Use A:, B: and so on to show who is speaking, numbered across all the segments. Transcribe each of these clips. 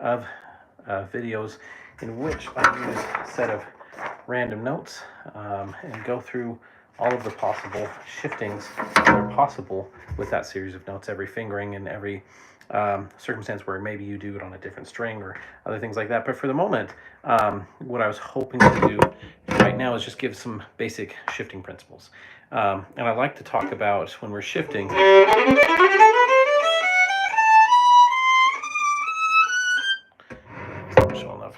A: of videos in which I use a set of random notes and go through all of the possible shiftings that are possible with that series of notes, every fingering and every circumstance where maybe you do it on a different string or other things like that. But for the moment, what I was hoping to do right now is just give some basic shifting principles. And I like to talk about when we're shifting. Showing love.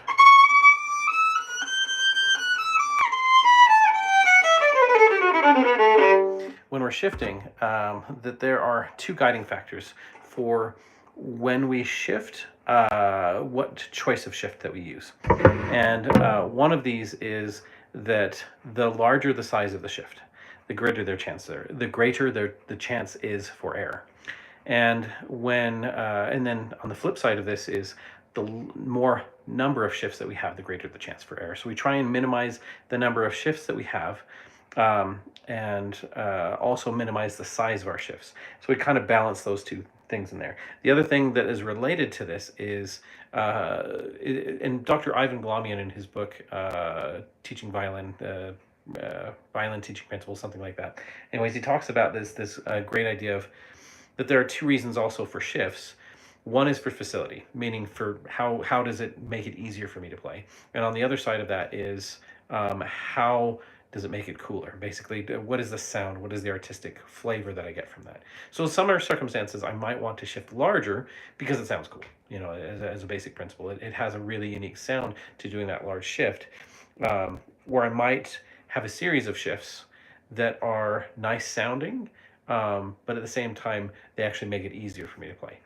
A: When we're shifting, that there are two guiding factors for when we shift, what choice of shift that we use. And one of these is that the larger the size of the shift, the greater their chance there, the greater the chance is for error. And and then on the flip side of this is the more number of shifts that we have, the greater the chance for error. So we try and minimize the number of shifts that we have, and also minimize the size of our shifts. So we kind of balance those two things in there. The other thing that is related to this is, and Dr. Ivan Galamian in his book, Teaching Violin, Violin Teaching Principles, something like that. Anyways, he talks about this great idea of that there are two reasons also for shifts. One is for facility, meaning for how does it make it easier for me to play, and on the other side of that is how does it make it cooler? Basically, what is the sound? What is the artistic flavor that I get from that? So in some circumstances, I might want to shift larger because it sounds cool. You know, as a basic principle, it has a really unique sound to doing that large shift. Where I might have a series of shifts that are nice sounding, but at the same time, they actually make it easier for me to play.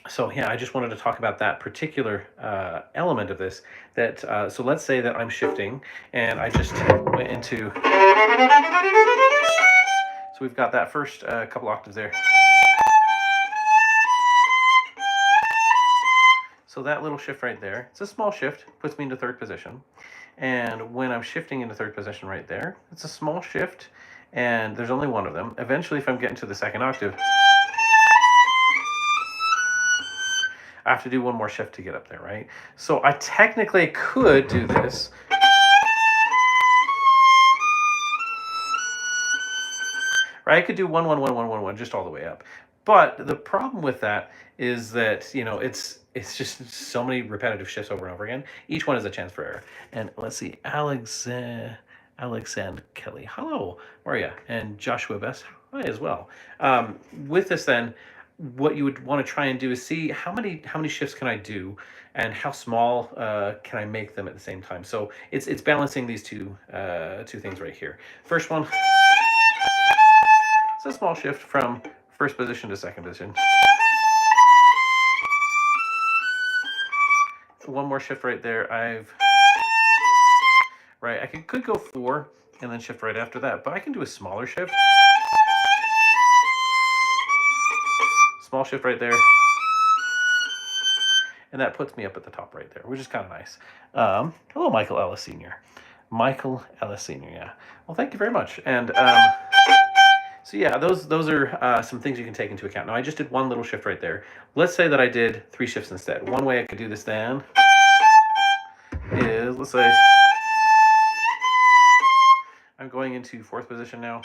A: So yeah, I just wanted to talk about that particular element of this. So let's say that I'm shifting, and I just went into. So we've got that first couple octaves there. So that little shift right there, it's a small shift, puts me into third position. And when I'm shifting into third position right there, it's a small shift, and there's only one of them. Eventually, if I'm getting to the second octave, I have to do one more shift to get up there, right? So I technically could do this. Right? I could do 1 1 1 1 1 1 just all the way up. But the problem with that is that, you know, it's just so many repetitive shifts over and over again. Each one is a chance for error. And let's see, Alexander Kelly, hello, how are you? And Joshua Best, hi as well. With this then, what you would want to try and do is see how many shifts can I do, and how small can I make them at the same time. So it's balancing these two things right here. First one, it's a small shift from first position to second position. One more shift right there. I could go 4 and then shift right after that, but I can do a smaller shift. Small shift right there. And that puts me up at the top right there, which is kind of nice. Hello, Michael Ellis Sr. Michael Ellis Sr., yeah. Well, thank you very much. And so yeah, those are some things you can take into account. Now, I just did one little shift right there. Let's say that I did 3 shifts instead. One way I could do this then is, let's say, I'm going into 4th position now.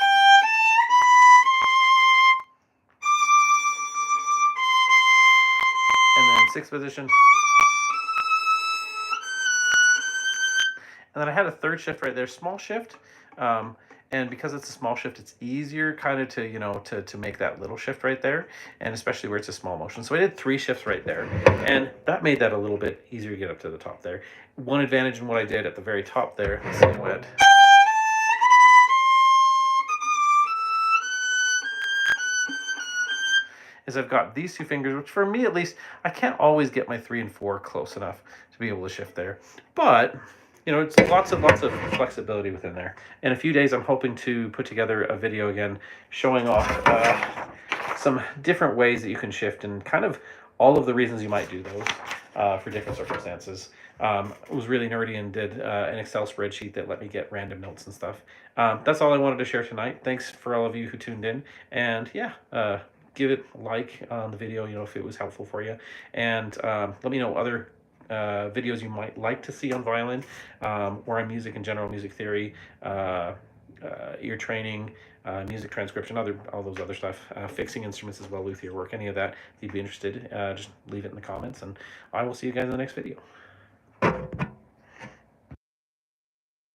A: And then 6th position. And then I had a 3rd shift right there, small shift. And because it's a small shift, it's easier kind of to, you know, to make that little shift right there, and especially where it's a small motion. So I did 3 shifts right there, and that made that a little bit easier to get up to the top there. One advantage in what I did at the very top there, let's see what. Is I've got these 2 fingers, which for me at least, I can't always get my 3 and 4 close enough to be able to shift there. But you know, it's lots of flexibility within there. In a few days, I'm hoping to put together a video again showing off some different ways that you can shift, and kind of all of the reasons you might do those for different circumstances. I was really nerdy and did an Excel spreadsheet that let me get random notes and stuff. That's all I wanted to share tonight. Thanks for all of you who tuned in. And yeah, give it a like on the video, if it was helpful for you. And let me know other videos you might like to see on violin, or on music in general, music theory, ear training, music transcription, all those other stuff, fixing instruments as well, luthier work, any of that. If you'd be interested, just leave it in the comments, and I will see you guys in the next video.